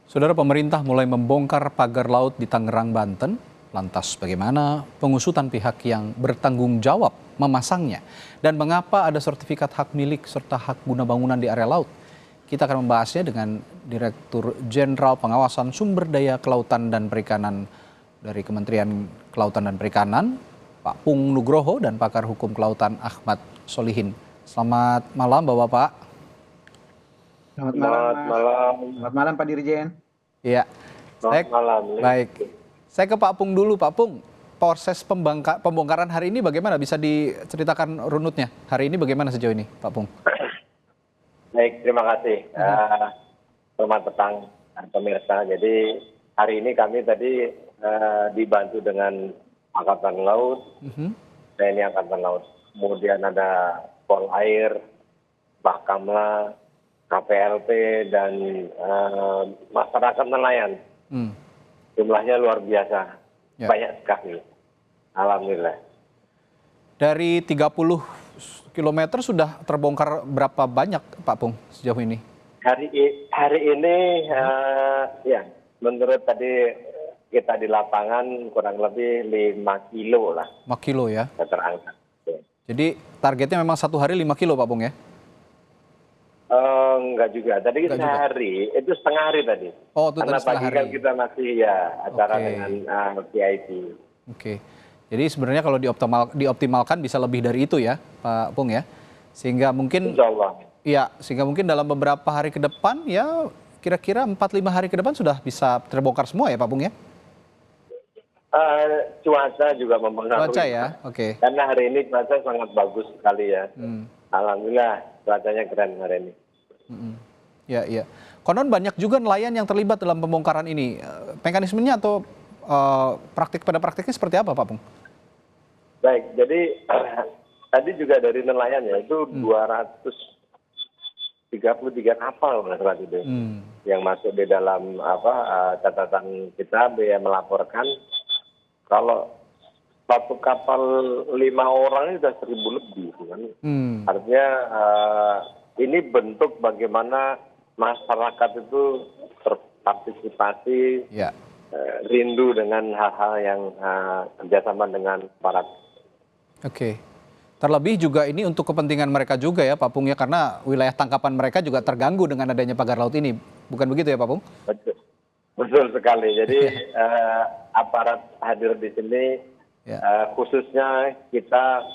Saudara, pemerintah mulai membongkar pagar laut di Tangerang, Banten. Lantas bagaimana pengusutan pihak yang bertanggung jawab memasangnya? Dan mengapa ada sertifikat hak milik serta hak guna bangunan di area laut? Kita akan membahasnya dengan Direktur Jenderal Pengawasan Sumber Daya Kelautan dan Perikanan dari Kementerian Kelautan dan Perikanan, Pak Pung Nugroho, dan pakar hukum kelautan Ahmad Solihin. Selamat malam, Bapak-Bapak. Selamat malam, Mas. Selamat malam, Pak Dirjen. Iya. Selamat malam. Baik. Saya ke Pak Pung dulu, Pak Pung. Proses pembongkaran hari ini bagaimana? Bisa diceritakan runutnya? Hari ini bagaimana sejauh ini, Pak Pung? Baik, terima kasih. Selamat petang, pemirsa. Jadi hari ini kami tadi dibantu dengan Angkatan Laut, TNI Angkatan Laut. Kemudian ada Pol Air, Bakamla, KPLP, dan masyarakat nelayan. Jumlahnya luar biasa, banyak sekali. Alhamdulillah. Dari 30 kilometer sudah terbongkar berapa banyak, Pak Pung, sejauh ini? Hari ini, ya, menurut tadi kita di lapangan kurang lebih 5 kilo lah. 5 kilo ya? Terangkat. Jadi targetnya memang satu hari 5 kilo, Pak Pung ya? Enggak juga. Tadi sehari, itu setengah hari tadi. Oh, itu karena tadi setengah pagi hari. kan kita masih acara dengan VIP. Oke. Jadi sebenarnya kalau dioptimalkan bisa lebih dari itu ya, Pak Pung ya. Sehingga mungkin sehingga mungkin dalam beberapa hari ke depan ya kira-kira 4-5 hari ke depan sudah bisa terbongkar semua ya, Pak Pung ya? Cuaca juga mempengaruhi. Cuaca ya, oke. Karena hari ini cuaca sangat bagus sekali ya. Alhamdulillah cuacanya keren hari ini. Ya. Konon banyak juga nelayan yang terlibat dalam pembongkaran ini. Mekanismenya atau pada praktiknya seperti apa, Pak Pung? Baik, jadi tadi juga dari nelayan ya itu 233 kapal saat itu yang masuk di dalam catatan kita melaporkan kalau satu kapal 5 orang ini sudah 1.000 lebih kan. Artinya ini bentuk bagaimana masyarakat itu berpartisipasi, rindu dengan hal-hal yang kerjasama dengan aparat. Oke. Terlebih juga ini untuk kepentingan mereka juga ya, Pak Pung ya, karena wilayah tangkapan mereka juga terganggu dengan adanya pagar laut ini. Bukan begitu ya, Pak Pung? Betul sekali. Jadi aparat hadir di sini, khususnya kita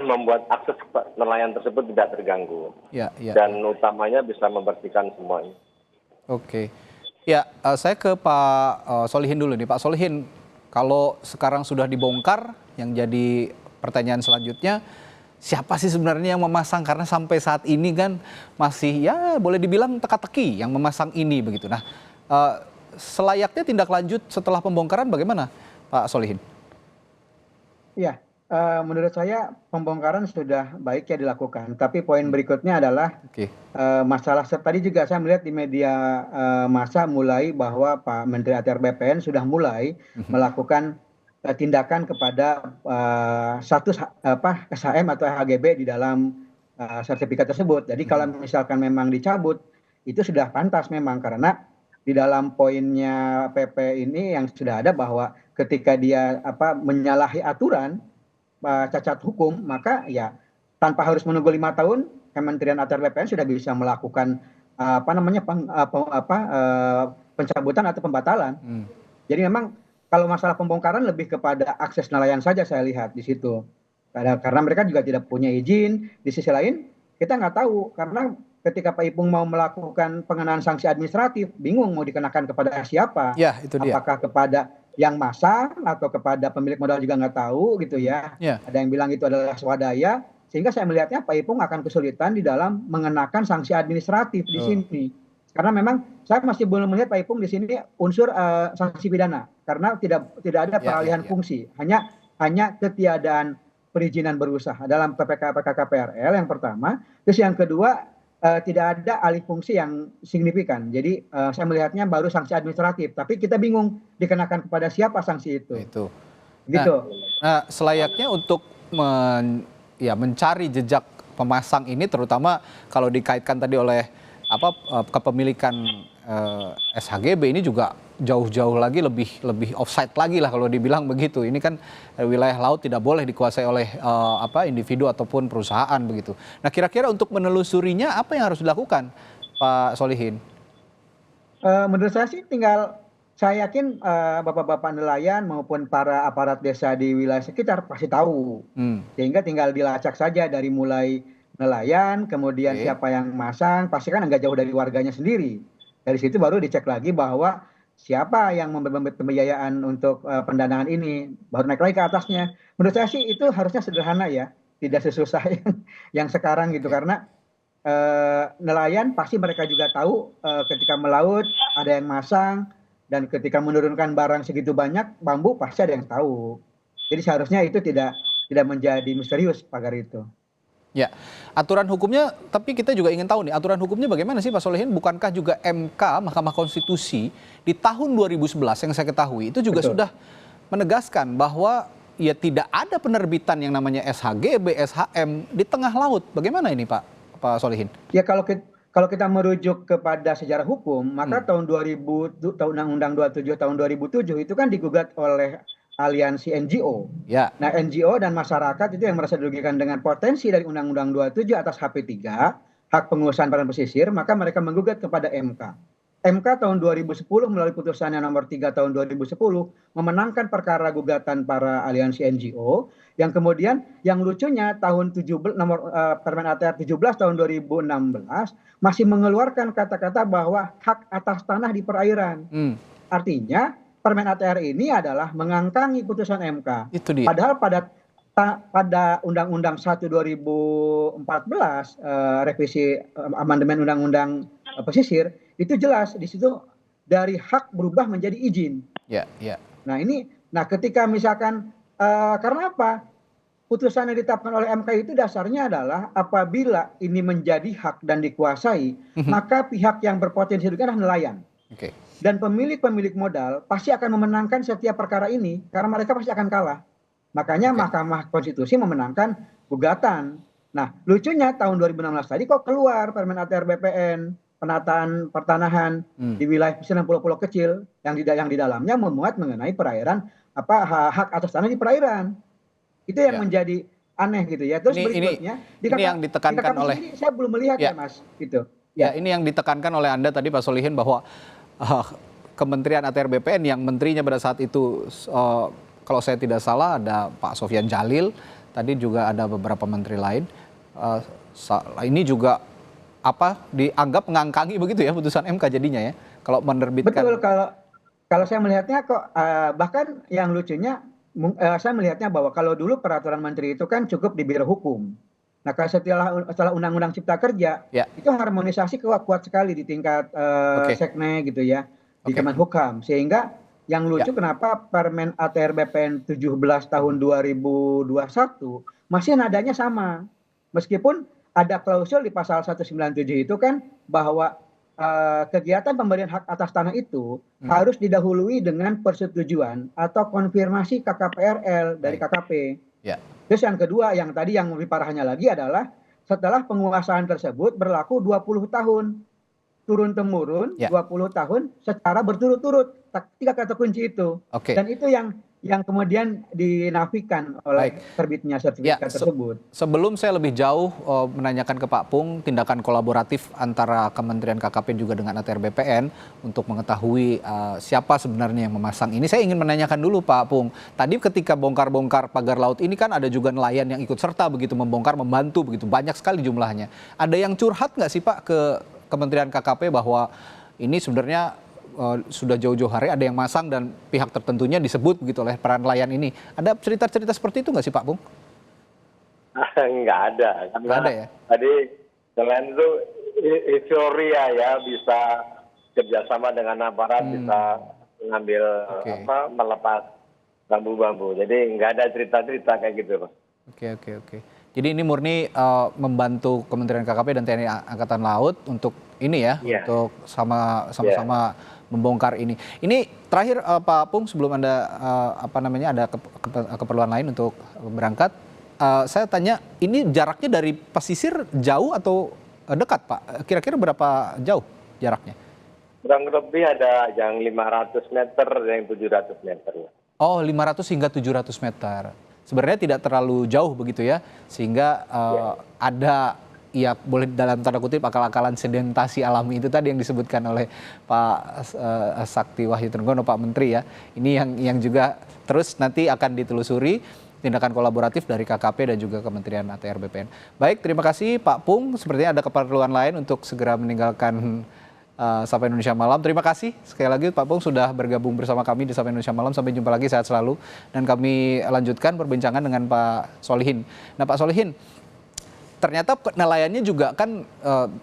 membuat akses nelayan tersebut tidak terganggu. Dan utamanya bisa membersihkan semuanya. Oke. Ya, saya ke Pak Solihin dulu nih. Pak Solihin, kalau sekarang sudah dibongkar, yang jadi pertanyaan selanjutnya, siapa sih sebenarnya yang memasang? Karena sampai saat ini kan masih ya boleh dibilang teka-teki yang memasang ini begitu. Nah, selayaknya tindak lanjut setelah pembongkaran bagaimana, Pak Solihin? Iya, menurut saya pembongkaran sudah baik ya dilakukan. Tapi poin berikutnya adalah masalah tadi juga saya melihat di media massa mulai bahwa Pak Menteri ATR BPN sudah mulai melakukan tindakan kepada status SHM atau HGB di dalam sertifikat tersebut. Jadi kalau misalkan memang dicabut, itu sudah pantas memang karena di dalam poinnya PP ini yang sudah ada bahwa ketika dia menyalahi aturan cacat hukum, maka ya tanpa harus menunggu 5 tahun, Kementerian ATR BPN sudah bisa melakukan pencabutan atau pembatalan. Jadi memang kalau masalah pembongkaran lebih kepada akses nelayan saja saya lihat di situ. Karena mereka juga tidak punya izin. Di sisi lain kita nggak tahu karena ketika Pak Ipung mau melakukan pengenaan sanksi administratif, bingung mau dikenakan kepada siapa. Ya, itu dia. Apakah kepada yang masang atau kepada pemilik modal juga nggak tahu gitu ya. Ada yang bilang itu adalah swadaya. Sehingga saya melihatnya Pak Ipung akan kesulitan di dalam mengenakan sanksi administratif di sini. Karena memang saya masih belum melihat Pak Ipung di sini unsur sanksi pidana karena tidak ada peralihan fungsi, hanya ketiadaan perizinan berusaha dalam PPK-PKKPRL yang pertama, terus yang kedua tidak ada alih fungsi yang signifikan. Jadi saya melihatnya baru sanksi administratif, tapi kita bingung dikenakan kepada siapa sanksi itu. Gitu. Nah, selayaknya untuk mencari jejak pemasang ini, terutama kalau dikaitkan tadi oleh kepemilikan SHGB ini juga jauh-jauh lagi lebih offside lagi lah kalau dibilang begitu. Ini kan wilayah laut tidak boleh dikuasai oleh individu ataupun perusahaan begitu. Nah, kira-kira untuk menelusurinya apa yang harus dilakukan, Pak Solihin? Menurut saya sih saya yakin bapak-bapak nelayan maupun para aparat desa di wilayah sekitar pasti tahu. Sehingga tinggal dilacak saja dari mulai nelayan, kemudian siapa yang masang, pasti kan nggak jauh dari warganya sendiri. Dari situ baru dicek lagi bahwa siapa yang memberi pembiayaan untuk pendanaan ini, baru naik lagi ke atasnya. Menurut saya sih itu harusnya sederhana ya, tidak sesusah yang sekarang gitu. Karena nelayan pasti mereka juga tahu ketika melaut ada yang masang, dan ketika menurunkan barang segitu banyak bambu pasti ada yang tahu. Jadi seharusnya itu tidak menjadi misterius pagar itu. Ya, aturan hukumnya, tapi kita juga ingin tahu nih, aturan hukumnya bagaimana sih Pak Solihin? Bukankah juga MK, Mahkamah Konstitusi, di tahun 2011 yang saya ketahui, itu juga sudah menegaskan bahwa ya tidak ada penerbitan yang namanya SHGB, SHM di tengah laut. Bagaimana ini Pak Solihin? Ya kalau kita merujuk kepada sejarah hukum, maka tahun 2000, Undang-Undang 27 tahun 2007 itu kan digugat oleh aliansi NGO. Ya. Nah, NGO dan masyarakat itu yang merasa dirugikan dengan potensi dari Undang-Undang 27 atas HP3, hak penguasaan perairan pesisir, maka mereka menggugat kepada MK. MK tahun 2010 melalui putusannya nomor 3 tahun 2010 memenangkan perkara gugatan para aliansi NGO, yang kemudian yang lucunya tahun Permen ATR 17 tahun 2016 masih mengeluarkan kata-kata bahwa hak atas tanah di perairan. Artinya Permen ATR ini adalah mengangkangi putusan MK. Itu dia. Padahal pada Undang-Undang 1 2014 revisi amandemen Undang-Undang pesisir itu jelas di situ dari hak berubah menjadi izin. Ya. Nah ketika misalkan karena apa? Putusan yang ditetapkan oleh MK itu dasarnya adalah apabila ini menjadi hak dan dikuasai, maka pihak yang berpotensi itu adalah nelayan. Dan pemilik modal pasti akan memenangkan setiap perkara ini karena mereka pasti akan kalah. Makanya Mahkamah Konstitusi memenangkan gugatan. Nah, lucunya tahun 2016 tadi kok keluar Permen ATR BPN, penataan pertanahan di wilayah pesisir dan pulau-pulau kecil yang di dalamnya memuat mengenai perairan hak atas tanah di perairan. Itu yang menjadi aneh gitu ya. Terus berikutnya ini yang ditekankan oleh saya belum melihat ya Mas gitu. Ya, ini yang ditekankan oleh Anda tadi Pak Solihin bahwa Kementerian ATR BPN yang menterinya pada saat itu kalau saya tidak salah ada Pak Sofyan Djalil, tadi juga ada beberapa menteri lain. Ini juga dianggap mengangkangi begitu ya putusan MK jadinya ya kalau menerbitkan. Betul, kalau saya melihatnya kok bahkan yang lucunya saya melihatnya bahwa kalau dulu peraturan menteri itu kan cukup di Biro Hukum. Nah, setelah Undang-Undang Cipta Kerja itu harmonisasi kuat sekali di tingkat Sekne gitu ya, di Kemenhukam, sehingga yang lucu kenapa Permen ATR BPN 17 tahun 2021 masih nadanya sama. Meskipun ada klausul di pasal 197 itu kan bahwa kegiatan pemberian hak atas tanah itu harus didahului dengan persetujuan atau konfirmasi KKPRL dari KKP. Terus yang kedua, yang tadi yang lebih parahnya lagi adalah setelah penguasaan tersebut berlaku 20 tahun. Turun-temurun 20 tahun secara berturut-turut. 3 kata kunci itu. Dan itu yang kemudian dinafikan oleh terbitnya sertifikat tersebut. Sebelum saya lebih jauh menanyakan ke Pak Pung tindakan kolaboratif antara Kementerian KKP juga dengan ATR BPN untuk mengetahui siapa sebenarnya yang memasang ini, saya ingin menanyakan dulu Pak Pung. Tadi ketika bongkar-bongkar pagar laut ini kan ada juga nelayan yang ikut serta begitu membongkar, membantu begitu, banyak sekali jumlahnya. Ada yang curhat nggak sih Pak ke Kementerian KKP bahwa ini sebenarnya sudah jauh-jauh hari ada yang masang dan pihak tertentunya disebut begitu oleh para nelayan ini. Ada cerita-cerita seperti itu nggak sih Pak Pung? Nggak ada. Karena nggak ada ya? Tadi nelayan itu euforia ya, bisa kerjasama dengan aparat, bisa mengambil melepas bambu-bambu. Jadi nggak ada cerita-cerita kayak gitu. Oke. Jadi ini murni membantu Kementerian KKP dan TNI Angkatan Laut untuk ini ya, untuk sama-sama membongkar ini. Ini terakhir Pak Pung sebelum Anda ada keperluan lain untuk berangkat, saya tanya ini jaraknya dari pesisir jauh atau dekat, Pak. Kira-kira berapa jauh jaraknya? Kurang lebih ada yang 500 meter, yang 700 meter. Oh, 500 hingga 700 meter. Sebenarnya tidak terlalu jauh begitu ya, sehingga ada, ya boleh dalam tanda kutip, akal-akalan sedimentasi alami itu tadi yang disebutkan oleh Pak Sakti Wahyu Trenggono, Pak Menteri ya. Ini yang juga terus nanti akan ditelusuri tindakan kolaboratif dari KKP dan juga Kementerian ATR BPN. Baik, terima kasih Pak Pung. Sepertinya ada keperluan lain untuk segera meninggalkan Sapa Indonesia Malam. Terima kasih sekali lagi Pak Pung sudah bergabung bersama kami di Sapa Indonesia Malam. Sampai jumpa lagi, sehat selalu. Dan kami lanjutkan perbincangan dengan Pak Solihin. Nah Pak Solihin, ternyata nelayannya juga kan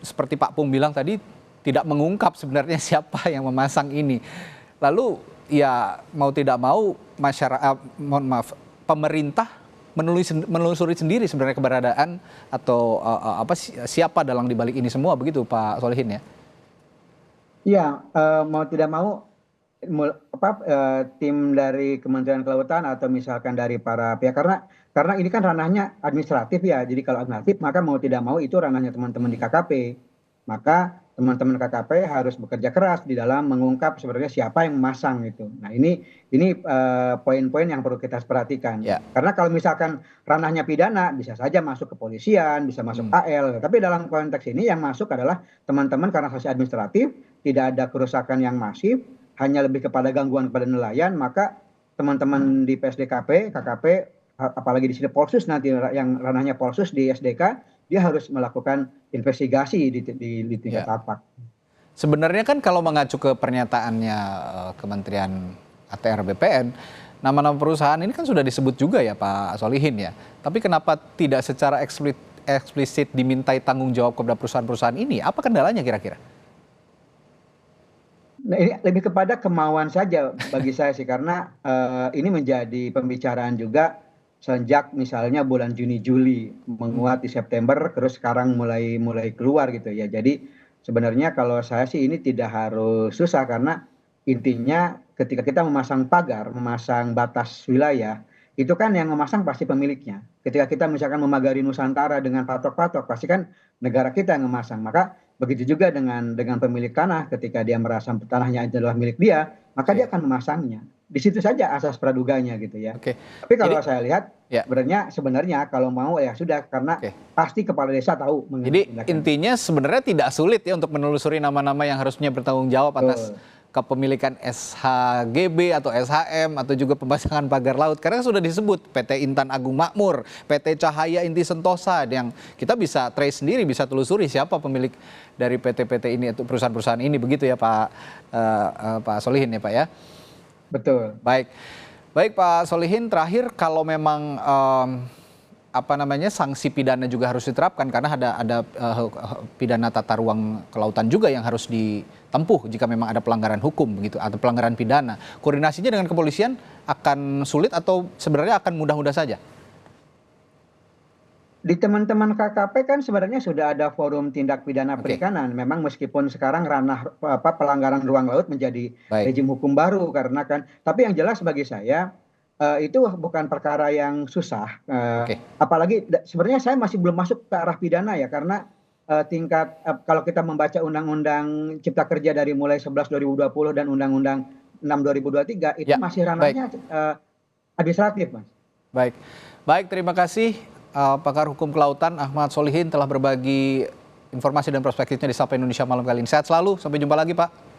seperti Pak Pung bilang tadi tidak mengungkap sebenarnya siapa yang memasang ini. Lalu ya mau tidak mau masyarakat, pemerintah menelusuri sendiri sebenarnya keberadaan atau siapa dalang dibalik ini semua, begitu Pak Solihin ya? Iya, mau tidak mau tim dari Kementerian Kelautan atau misalkan dari para pihak, karena ini kan ranahnya administratif ya. Jadi kalau administratif maka mau tidak mau itu ranahnya teman-teman di KKP. Maka teman-teman KKP harus bekerja keras di dalam mengungkap sebenarnya siapa yang memasang itu. Nah ini poin-poin yang perlu kita perhatikan. Ya. Karena kalau misalkan ranahnya pidana bisa saja masuk kepolisian, bisa masuk AL. Tapi dalam konteks ini yang masuk adalah teman-teman karena sanksi administratif, tidak ada kerusakan yang masif, hanya lebih kepada gangguan kepada nelayan, maka teman-teman di PSDKP, KKP, apalagi di sini Polsus nanti yang ranahnya Polsus di SDK, dia harus melakukan investigasi di tingkat tapak. Sebenarnya kan kalau mengacu ke pernyataannya Kementerian ATR BPN, nama-nama perusahaan ini kan sudah disebut juga ya Pak Solihin ya. Tapi kenapa tidak secara eksplisit dimintai tanggung jawab kepada perusahaan-perusahaan ini? Apa kendalanya kira-kira? Nah, ini lebih kepada kemauan saja bagi saya sih, karena ini menjadi pembicaraan juga sejak misalnya bulan Juni Juli, menguat di September, terus sekarang mulai keluar gitu ya. Jadi sebenarnya kalau saya sih ini tidak harus susah, karena intinya ketika kita memasang pagar, memasang batas wilayah, itu kan yang memasang pasti pemiliknya. Ketika kita misalkan memagari Nusantara dengan patok-patok, pasti kan negara kita yang memasang. Maka begitu juga dengan pemilik tanah, ketika dia merasa tanahnya adalah milik dia, maka dia akan memasangnya. Di situ saja asas praduganya gitu ya. Tapi kalau saya lihat sebenarnya kalau mau ya sudah, karena pasti kepala desa tahu. Jadi intinya sebenarnya tidak sulit ya untuk menelusuri nama-nama yang harusnya bertanggung jawab atas kepemilikan SHGB atau SHM atau juga pemasangan pagar laut, karena sudah disebut PT Intan Agung Makmur, PT Cahaya Inti Sentosa, yang kita bisa trace sendiri, bisa telusuri siapa pemilik dari PT-PT ini atau perusahaan-perusahaan ini, begitu ya Pak Solihin ya Pak ya. Betul. Baik Pak Solihin, terakhir kalau memang sanksi pidana juga harus diterapkan, karena ada pidana tata ruang kelautan juga yang harus ditempuh jika memang ada pelanggaran hukum begitu atau pelanggaran pidana. Koordinasinya dengan kepolisian akan sulit atau sebenarnya akan mudah-mudah saja? Di teman-teman KKP kan sebenarnya sudah ada forum tindak pidana perikanan. Memang meskipun sekarang ranah pelanggaran ruang laut menjadi rejim hukum baru, karena kan, tapi yang jelas bagi saya itu bukan perkara yang susah. Apalagi sebenarnya saya masih belum masuk ke arah pidana ya, karena tingkat kalau kita membaca Undang-Undang Cipta Kerja dari mulai 11 2020 dan Undang-Undang 6 2023 itu masih ranahnya administratif, Mas. Baik, terima kasih pakar hukum kelautan Ahmad Solihin telah berbagi informasi dan perspektifnya di Sapa Indonesia Malam kali ini. Sehat selalu, sampai jumpa lagi Pak.